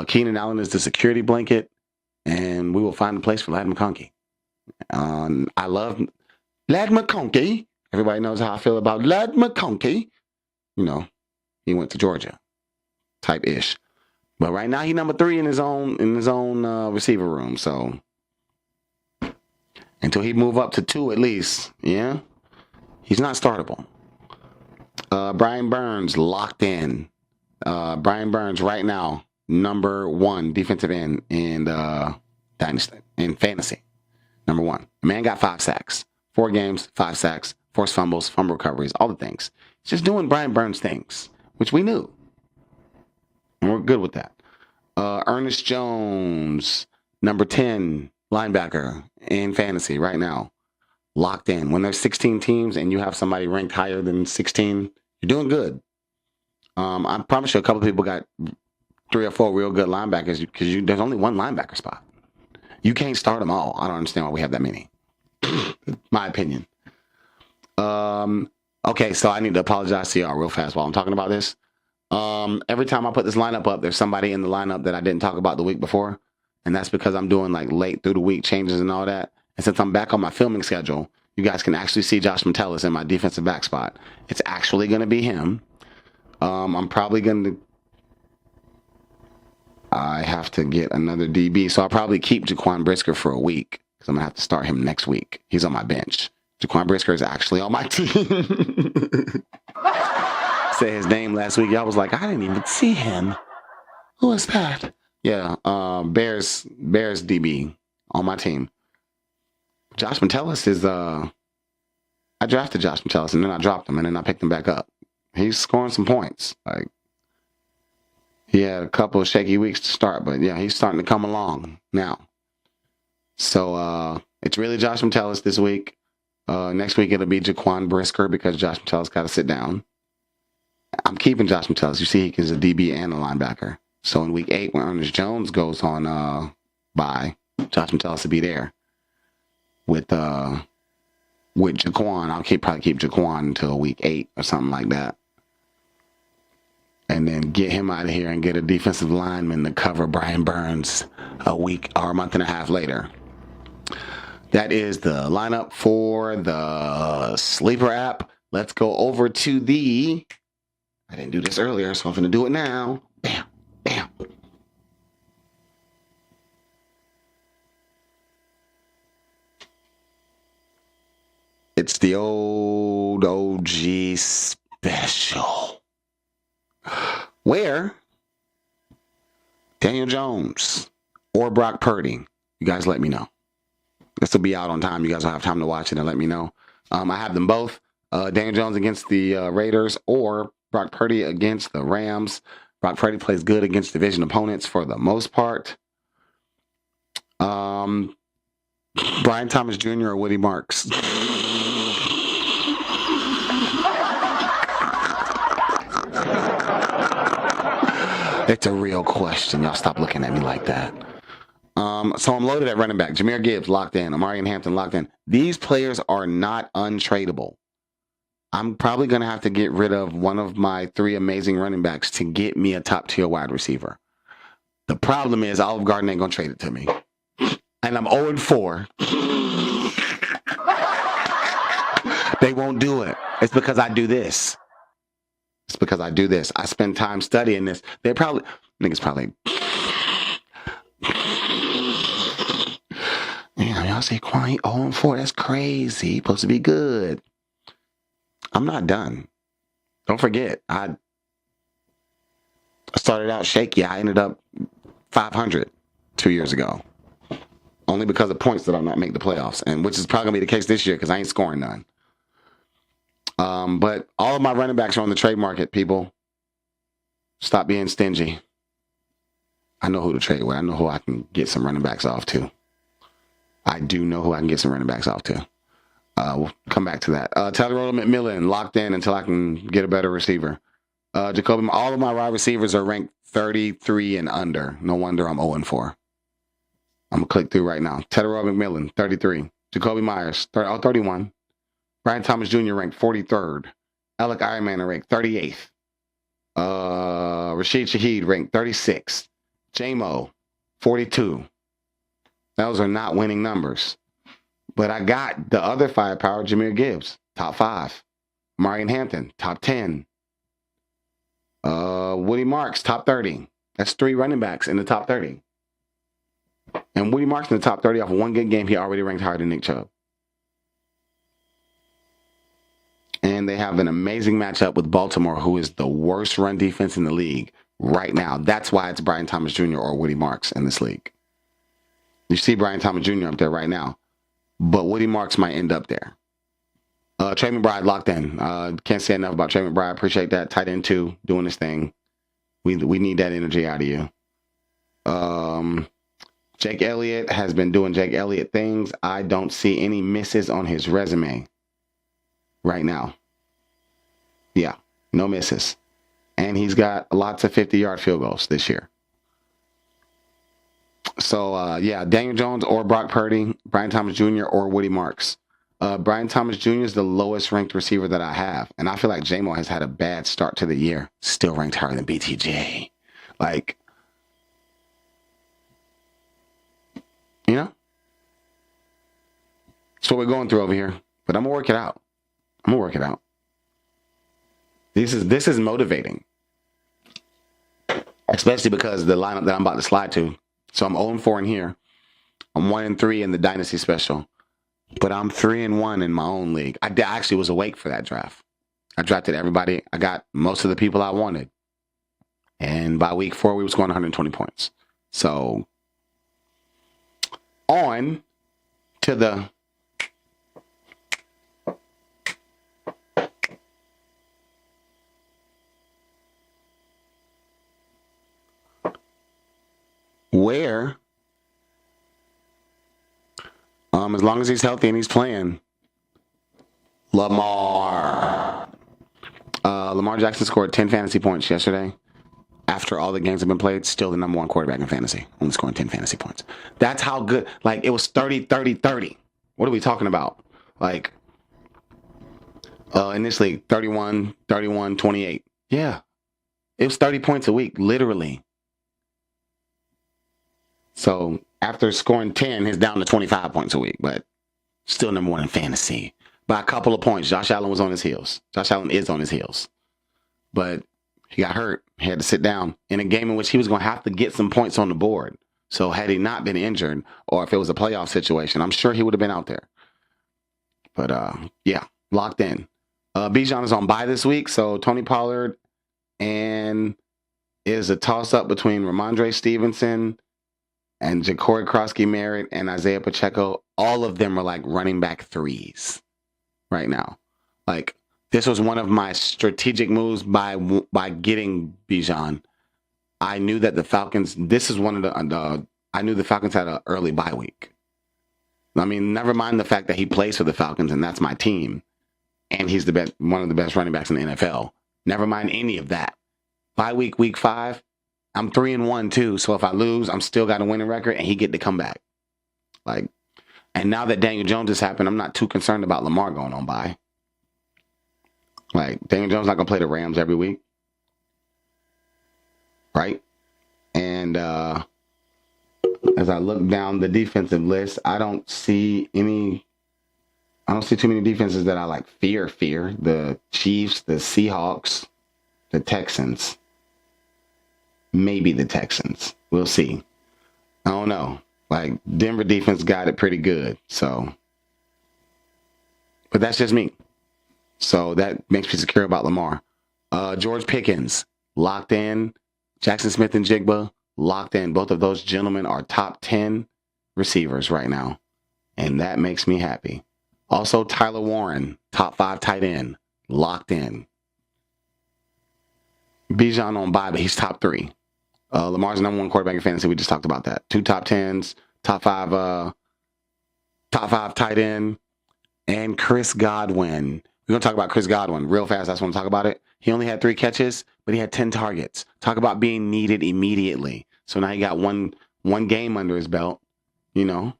Keenan Allen is the security blanket, and we will find a place for Ladd McConkey. I love Ladd McConkey. Everybody knows how I feel about Ladd McConkey. You know, he went to Georgia, type ish. But right now, he's number 3 in his own receiver room. So until he move up to 2 at least, yeah, he's not startable. Brian Burns locked in. Brian Burns right now, number 1 defensive end in Dynasty in fantasy. Number 1. The man got 5 sacks, 4 games, 5 sacks, forced fumbles, fumble recoveries, all the things. He's just doing Brian Burns things, which we knew. And we're good with that. Ernest Jones, number 10 linebacker in fantasy right now. Locked in. When there's 16 teams and you have somebody ranked higher than 16, you're doing good. I promise you a couple of people got 3 or 4 real good linebackers because there's only 1 linebacker spot. You can't start them all. I don't understand why we have that many. My opinion. Okay, so I need to apologize to y'all real fast while I'm talking about this. Every time I put this lineup up, there's somebody in the lineup that I didn't talk about the week before. And that's because I'm doing like late through the week changes and all that. And since I'm back on my filming schedule, you guys can actually see Josh Metellus in my defensive back spot. It's actually going to be him. I'm probably going to... I have to get another DB. So I'll probably keep Jaquan Brisker for a week because I'm going to have to start him next week. He's on my bench. Jaquan Brisker is actually on my team. Said his name last week. Y'all was like, I didn't even see him. Who is that? Yeah, Bears DB on my team. Josh Metellus is I drafted Josh Metellus and then I dropped him and then I picked him back up. He's scoring some points. Like he had a couple of shaky weeks to start, but yeah, he's starting to come along now. So it's really Josh Metellus this week. Next week it'll be Jaquan Brisker because Josh Metellus got to sit down. I'm keeping Josh Metellus. You see, he's a DB and a linebacker. So in week 8, when Ernest Jones goes on bye, Josh Metellus will be there with Jaquan. I'll probably keep Jaquan until week 8 or something like that, and then get him out of here and get a defensive lineman to cover Brian Burns a week or a month and a half later. That is the lineup for the Sleeper app. Let's go over to the... I didn't do this earlier, so I'm going to do it now. Bam, bam. It's the old OG special. Where Daniel Jones or Brock Purdy, you guys let me know. This will be out on time. You guys will have time to watch it and let me know. I have them both. Daniel Jones against the Raiders or Brock Purdy against the Rams. Brock Purdy plays good against division opponents for the most part. Brian Thomas Jr. or Woody Marks? It's a real question. Y'all stop looking at me like that. So I'm loaded at running back. Jahmyr Gibbs locked in. Amari Hampton locked in. These players are not untradeable. I'm probably going to have to get rid of one of my 3 amazing running backs to get me a top-tier wide receiver. The problem is Olive Garden ain't going to trade it to me. And I'm 0-4. They won't do it. It's because I do this. I spend time studying this. Niggas probably... Y'all say, Quan, 0-4. That's crazy. He's supposed to be good. I'm not done. Don't forget, I started out shaky. I ended up 500 2 years ago. Only because of points that I'm not making the playoffs. And which is probably going to be the case this year because I ain't scoring none. But all of my running backs are on the trade market, people. Stop being stingy. I know who to trade with. I know who I can get some running backs off to. I do know who I can get some running backs off to. We'll come back to that. Tyrell McMillan locked in until I can get a better receiver. Jacoby, all of my wide receivers are ranked 33 and under. No wonder I'm 0-4. I'm going to click through right now. Tyrell McMillan, 33. Jacoby Myers, 31. Brian Thomas Jr. ranked 43rd. Alec Ironman ranked 38th. Rashid Shaheed ranked 36th. J-Mo, 42. Those are not winning numbers. But I got the other firepower, Jahmyr Gibbs, top 5. Marion Hampton, top 10. Woody Marks, top 30. That's 3 running backs in the top 30. And Woody Marks in the top 30 off of one good game. He already ranked higher than Nick Chubb. And they have an amazing matchup with Baltimore, who is the worst run defense in the league right now. That's why it's Brian Thomas Jr. or Woody Marks in this league. You see Brian Thomas Jr. up there right now, but Woody Marks might end up there. Trey McBride locked in. Can't say enough about Trey McBride. Appreciate that. Tight end 2, doing his thing. We need that energy out of you. Jake Elliott has been doing Jake Elliott things. I don't see any misses on his resume right now. Yeah, no misses. And he's got lots of 50-yard field goals this year. So, yeah, Daniel Jones or Brock Purdy, Brian Thomas Jr. or Woody Marks. Brian Thomas Jr. is the lowest ranked receiver that I have. And I feel like J-Mo has had a bad start to the year. Still ranked higher than BTJ. Like, you know? That's what we're going through over here. But I'm going to work it out. This is motivating. Especially because the lineup that I'm about to slide to. So I'm 0-4 in here. I'm 1-3 in the Dynasty Special. But I'm 3-1 in my own league. I actually was awake for that draft. I drafted everybody. I got most of the people I wanted. And by week 4, we was scoring 120 points. So on to the where, as long as he's healthy and he's playing, Lamar Jackson scored 10 fantasy points yesterday. After all the games have been played, still the number 1 quarterback in fantasy, only scoring 10 fantasy points. That's how good. Like, it was 30-30-30. What are we talking about? Like, in this league, 31-28. Yeah. It was 30 points a week, literally. So after scoring 10, he's down to 25 points a week, but still number 1 in fantasy. By a couple of points. Josh Allen was on his heels. Josh Allen is on his heels. But he got hurt. He had to sit down in a game in which he was going to have to get some points on the board. So had he not been injured, or if it was a playoff situation, I'm sure he would have been out there. But, yeah, locked in. Bijan is on bye this week, so Tony Pollard and is a toss-up between Ramondre Stevenson and Ja'Cory Krosky-Merritt and Isaiah Pacheco. All of them are like running back 3s right now. Like, this was one of my strategic moves by getting Bijan. I knew that the Falcons, this is one of I knew the Falcons had an early bye week. I mean, never mind the fact that he plays for the Falcons and that's my team. And he's one of the best running backs in the NFL. Never mind any of that. Bye week, week 5, I'm 3-1 too. So if I lose, I'm still got a winning record and he get to come back. Like, and now that Daniel Jones has happened, I'm not too concerned about Lamar going on bye. Like, Daniel Jones not going to play the Rams every week. Right? And as I look down the defensive list, I don't see too many defenses that I like fear. The Chiefs, the Seahawks, the Texans. Maybe the Texans. We'll see. I don't know. Like, Denver defense got it pretty good. So, but that's just me. So that makes me secure about Lamar. George Pickens, locked in. Jackson Smith and Jigba, locked in. Both of those gentlemen are top 10 receivers right now. And that makes me happy. Also, Tyler Warren, top 5 tight end, locked in. Bijan on bye, but he's top 3. Lamar's number 1 quarterback in fantasy. We just talked about that. 2 top 10s, top 5 tight end. and Chris Godwin. We're going to talk about Chris Godwin real fast. I just want to talk about it. He only had 3 catches, but he had 10 targets. Talk about being needed immediately. So now he got one game under his belt, you know.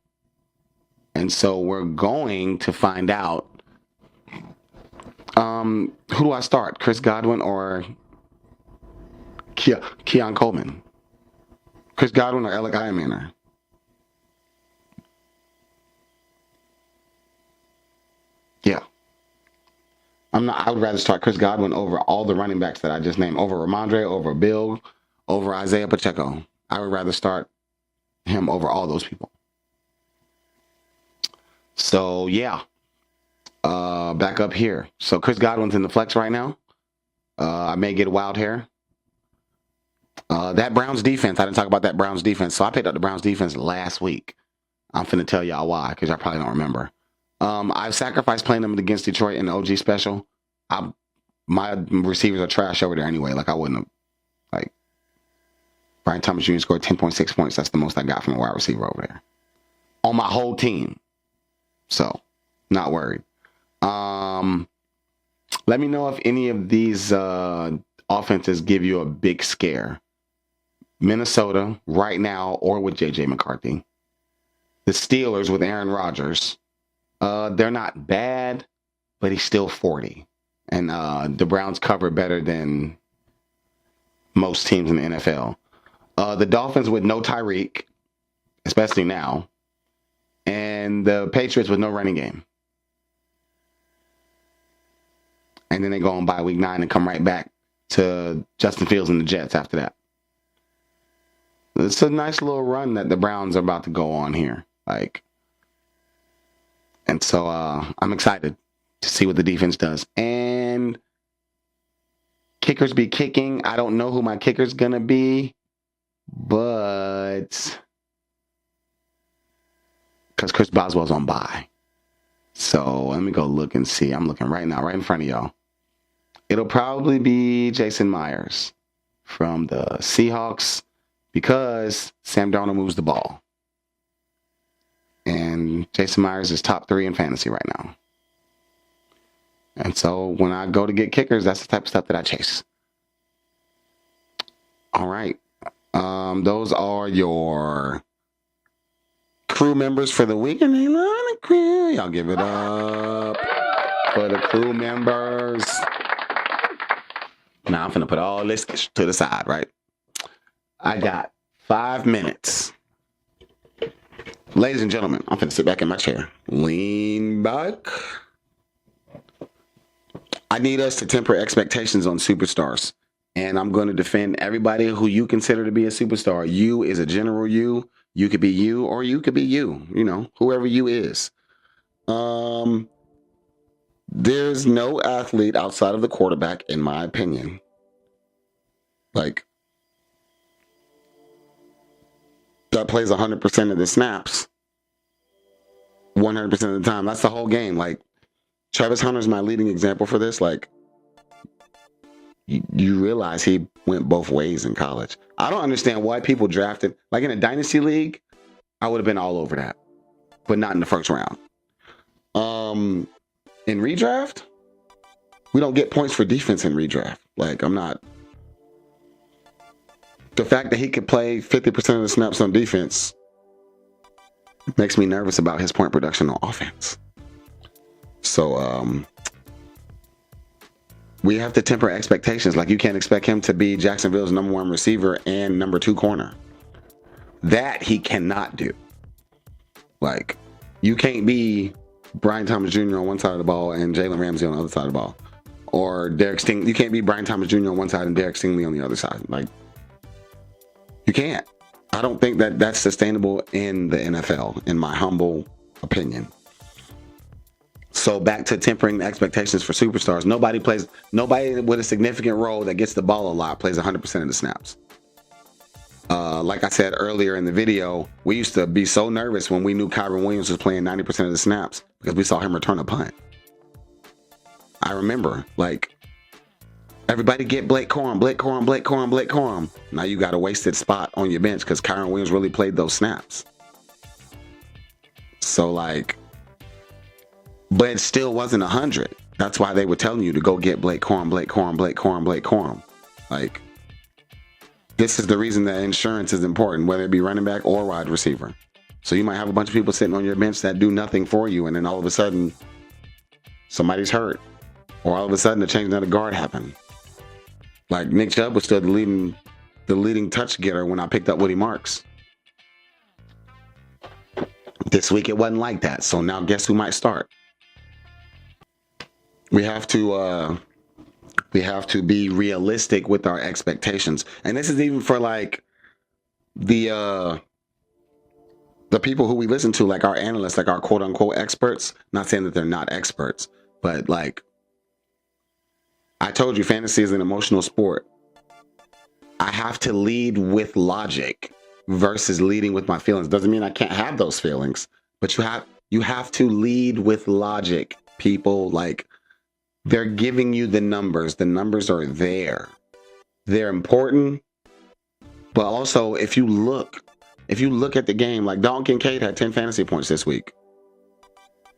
And so we're going to find out who do I start? Chris Godwin or Keon Coleman? Chris Godwin or Alec Iamaner? Yeah. I would rather start Chris Godwin over all the running backs that I just named, over Ramondre, over Bill, over Isaiah Pacheco. I would rather start him over all those people. So yeah. Back up here. So Chris Godwin's in the flex right now. I may get a wild hair. That Browns defense, I didn't talk about that Browns defense. So I picked up the Browns defense last week. I'm finna tell y'all why, because y'all probably don't remember. I've sacrificed playing them against Detroit in the OG special. My receivers are trash over there anyway. Like I wouldn't have, like, Brian Thomas Jr. scored 10.6 points. That's the most I got from a wide receiver over there on my whole team. So not worried. Let me know if any of these offenses give you a big scare. Minnesota right now, or with JJ McCarthy. The Steelers with Aaron Rodgers. They're not bad, but he's still 40. And the Browns cover better than most teams in the NFL. The Dolphins with no Tyreek, especially now. And the Patriots with no running game. And then they go on bye week 9 and come right back to Justin Fields and the Jets after that. It's a nice little run that the Browns are about to go on here. And so I'm excited to see what the defense does. And kickers be kicking. I don't know who my kicker's going to be, but because Chris Boswell's on bye. So let me go look and see. I'm looking right now, right in front of y'all. It'll probably be Jason Myers from the Seahawks because Sam Darnold moves the ball. And Jason Myers is top 3 in fantasy right now. And so when I go to get kickers, that's the type of stuff that I chase. All right. Those are your crew members for the week. And they love the crew. Y'all give it up for the crew members. Now I'm going to put all this to the side, right? I got 5 minutes. Ladies and gentlemen, I'm going to sit back in my chair. Lean back. I need us to temper expectations on superstars. And I'm going to defend everybody who you consider to be a superstar. You is a general you. You could be you or you could be you. You know, whoever you is. There's no athlete outside of the quarterback, in my opinion. Like, that plays 100% of the snaps 100% of the time. That's the whole game. Like, Travis Hunter's my leading example for this. Like, you realize he went both ways in college. I don't understand why people drafted, like in a dynasty league, I would have been all over that, but not in the first round. In redraft, we don't get points for defense in redraft. Like, I'm not. The fact that he could play 50% of the snaps on defense makes me nervous about his point production on offense. So, we have to temper expectations. Like, you can't expect him to be Jacksonville's number 1 receiver and number 2 corner. That he cannot do. Like, you can't be Brian Thomas Jr. on one side of the ball and Jalen Ramsey on the other side of the ball. Or Derek Stingley. You can't be Brian Thomas Jr. on one side and Derek Stingley on the other side. Like, you can't. I don't think that that's sustainable in the NFL, in my humble opinion. So back to tempering expectations for superstars. Nobody with a significant role that gets the ball a lot plays 100% of the snaps. Like I said earlier in the video, we used to be so nervous when we knew Kyren Williams was playing 90% of the snaps because we saw him return a punt. I remember, like, everybody get Blake Corum, Blake Corum, Blake Corum, Blake Corum. Now you got a wasted spot on your bench because Kyren Williams really played those snaps. So, like, but it still wasn't 100. That's why they were telling you to go get Blake Corum, Blake Corum, Blake Corum, Blake Corum. Like, this is the reason that insurance is important, whether it be running back or wide receiver. So you might have a bunch of people sitting on your bench that do nothing for you, and then all of a sudden, somebody's hurt, or all of a sudden, a change of the guard happened. Like, Nick Chubb was still the leading touch getter when I picked up Woody Marks. This week it wasn't like that. So now guess who might start? We have to be realistic with our expectations. And this is even for like the people who we listen to, like our analysts, like our quote unquote experts. Not saying that they're not experts, but like I told you, fantasy is an emotional sport. I have to lead with logic versus leading with my feelings. Doesn't mean I can't have those feelings, but you have to lead with logic, people. Like, they're giving you the numbers. The numbers are there. They're important. But also, if you look at the game, like Dalton Kincaid had 10 fantasy points this week.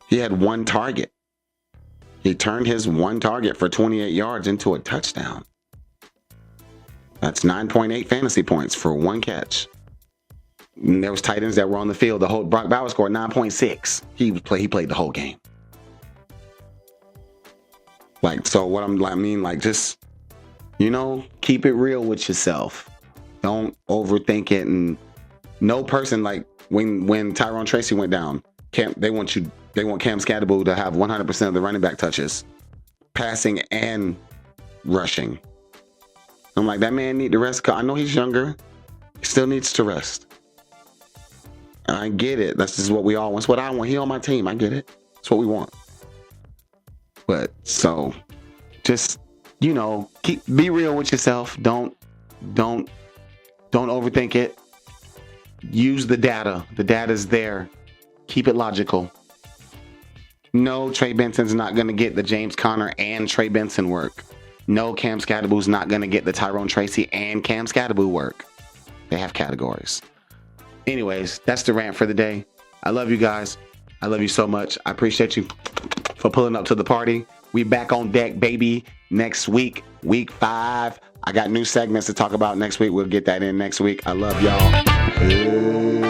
He had one target. He turned his one target for 28 yards into a touchdown. That's 9.8 fantasy points for one catch. And there was tight ends that were on the field. Brock Bowers scored 9.6. He played the whole game. Like, so what I mean, like, just, keep it real with yourself. Don't overthink it. And no person, like when Tyrone Tracy went down, they want Cam Scatterbull to have 100% of the running back touches, passing and rushing. I'm like, that man need to rest. I know he's younger. He still needs to rest. I get it. That's just what we all want. That's what I want. He on my team. I get it. That's what we want. But so just, be real with yourself. Don't overthink it. Use the data. The data's there. Keep it logical. No, Trey Benson's not going to get the James Conner and Trey Benson work. No, Cam Scatterbull's not going to get the Tyrone Tracy and Cam Scatterbull work. They have categories. Anyways, that's the rant for the day. I love you guys. I love you so much. I appreciate you for pulling up to the party. We back on deck, baby, next week, week 5. I got new segments to talk about next week. We'll get that in next week. I love y'all.